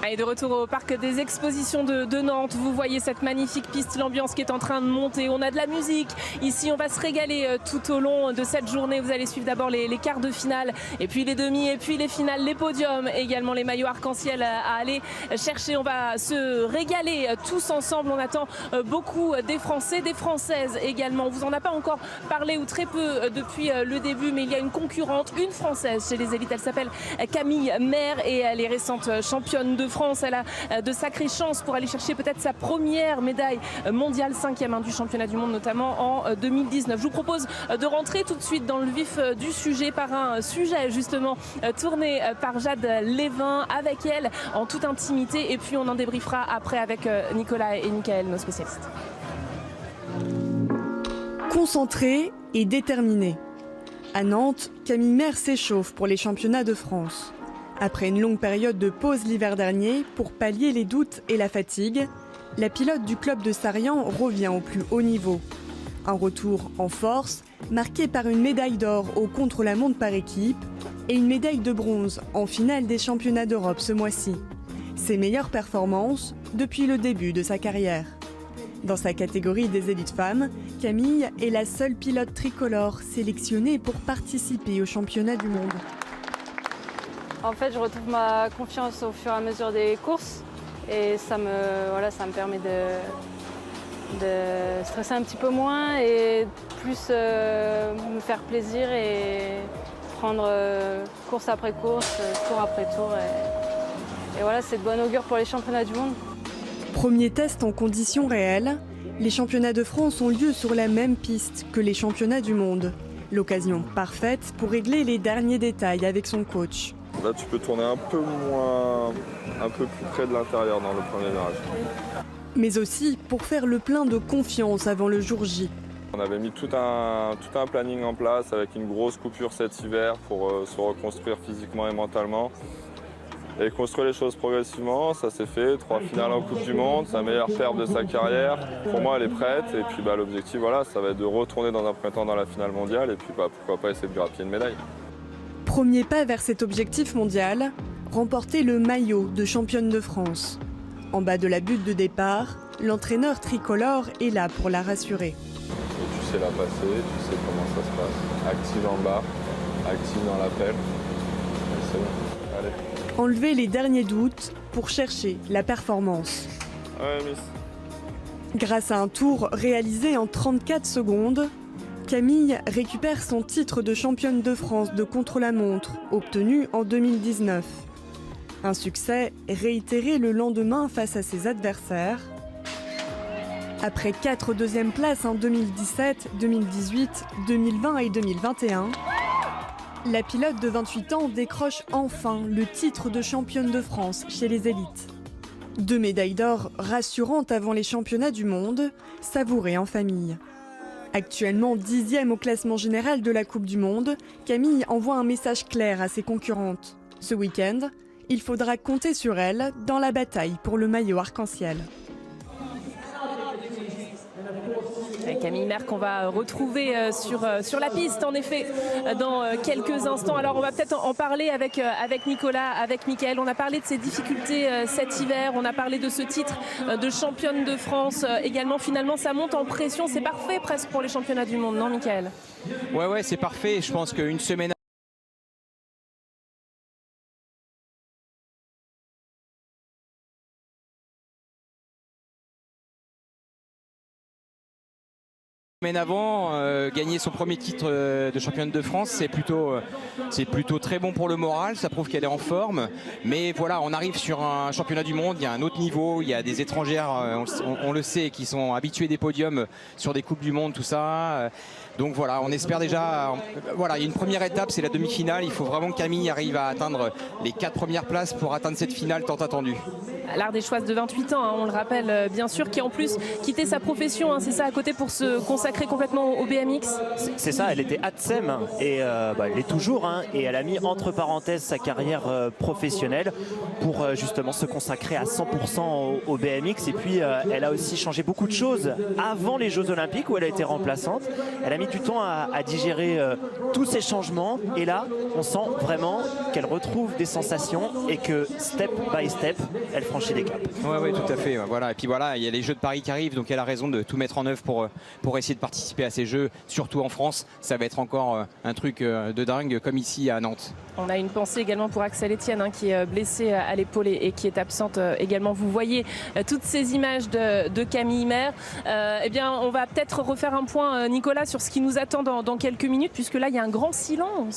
Et de retour au parc des expositions de Nantes, vous voyez cette magnifique piste, l'ambiance qui est en train de monter. On a de la musique ici, on va se régaler tout au long de cette journée. Vous allez suivre d'abord les quarts de finale, et puis les demi, et puis les finales, les podiums, également les maillots arc-en-ciel à aller chercher. On va se régaler tous ensemble. On attend beaucoup des Français, des Françaises également. On vous en a pas encore parlé ou très peu depuis le début, mais il y a une concurrente, une Française chez les élites. Elle s'appelle Camille Maire et elle est récente championne de France. Elle a de sacrées chances pour aller chercher peut-être sa première médaille mondiale, 5e du championnat du monde, notamment en 2019. Je vous propose de rentrer tout de suite dans le vif du sujet par un sujet justement tourné par Jade Lévin avec elle en toute intimité, et puis on en débriefera après avec Nicolas et Mickaël, nos spécialistes. Concentrée et déterminée. À Nantes, Camille Maire s'échauffe pour les championnats de France. Après une longue période de pause l'hiver dernier, pour pallier les doutes et la fatigue, la pilote du club de Sarian revient au plus haut niveau. Un retour en force, marqué par une médaille d'or au contre-la-montre par équipe et une médaille de bronze en finale des championnats d'Europe ce mois-ci. Ses meilleures performances depuis le début de sa carrière. Dans sa catégorie des élites femmes, Camille est la seule pilote tricolore sélectionnée pour participer aux championnats du monde. En fait, je retrouve ma confiance au fur et à mesure des courses et ça me permet de stresser un petit peu moins et plus me faire plaisir et prendre course après course, tour après tour. Et voilà, c'est de bon augure pour les championnats du monde. Premier test en conditions réelles, les championnats de France ont lieu sur la même piste que les championnats du monde. L'occasion parfaite pour régler les derniers détails avec son coach. Là, tu peux tourner un peu plus près de l'intérieur dans le premier virage. Mais aussi pour faire le plein de confiance avant le jour J. On avait mis tout un planning en place avec une grosse coupure cet hiver pour se reconstruire physiquement et mentalement. Et construire les choses progressivement, ça s'est fait. 3 finales en Coupe du Monde, sa meilleure perf de sa carrière. Pour moi, elle est prête. Et puis l'objectif, voilà, ça va être de retourner dans un premier temps dans la finale mondiale. Et puis pourquoi pas essayer de grappiller une médaille. Premier pas vers cet objectif mondial, remporter le maillot de championne de France. En bas de la butte de départ, l'entraîneur tricolore est là pour la rassurer. Et tu sais la passer, tu sais comment ça se passe. Active en bas, active dans l'appel. C'est bon, allez. Enlever les derniers doutes pour chercher la performance. Ouais, miss. Grâce à un tour réalisé en 34 secondes, Camille récupère son titre de championne de France de contre-la-montre, obtenu en 2019. Un succès réitéré le lendemain face à ses adversaires. Après 4 deuxièmes places en 2017, 2018, 2020 et 2021, la pilote de 28 ans décroche enfin le titre de championne de France chez les élites. 2 médailles d'or rassurantes avant les championnats du monde, savourées en famille. Actuellement 10e au classement général de la Coupe du Monde, Camille envoie un message clair à ses concurrentes. Ce week-end, il faudra compter sur elle dans la bataille pour le maillot arc-en-ciel. Camille Maire qu'on va retrouver sur la piste en effet dans quelques instants. Alors on va peut-être en parler avec Nicolas, avec Mickaël. On a parlé de ses difficultés cet hiver, on a parlé de ce titre de championne de France également. Finalement ça monte en pression, c'est parfait presque pour les championnats du monde, non Mickaël? Ouais, c'est parfait. Je pense qu'une semaine avant, gagner son premier titre de championne de France, c'est plutôt très bon pour le moral, ça prouve qu'elle est en forme. Mais voilà, on arrive sur un championnat du monde, il y a un autre niveau, il y a des étrangères, on le sait, qui sont habitués des podiums sur des Coupes du Monde, tout ça. Donc voilà, on espère déjà, voilà, il y a une première étape, c'est la demi-finale. Il faut vraiment que Camille arrive à atteindre les 4 premières places pour atteindre cette finale tant attendue. L'Ardéchoise de 28 ans, on le rappelle bien sûr, qui en plus quitté sa profession, c'est ça, à côté pour se consacrer consacrée complètement au BMX. C'est ça, elle était ATSEM et elle est toujours, hein, et elle a mis entre parenthèses sa carrière professionnelle pour justement se consacrer à 100% au BMX. Et puis elle a aussi changé beaucoup de choses avant les Jeux Olympiques où elle a été remplaçante. Elle a mis du temps à digérer tous ces changements et là on sent vraiment qu'elle retrouve des sensations et que step by step elle franchit des caps. Oui, tout à fait. Voilà. Et puis voilà, il y a les Jeux de Paris qui arrivent, donc elle a raison de tout mettre en œuvre pour essayer de participer à ces Jeux, surtout en France. Ça va être encore un truc de dingue comme ici à Nantes. On a une pensée également pour Axel Etienne, hein, qui est blessé à l'épaule et qui est absente également. Vous voyez toutes ces images de Camille Maire. Eh bien, on va peut-être refaire un point, Nicolas, sur ce qui nous attend dans quelques minutes, puisque là, il y a un grand silence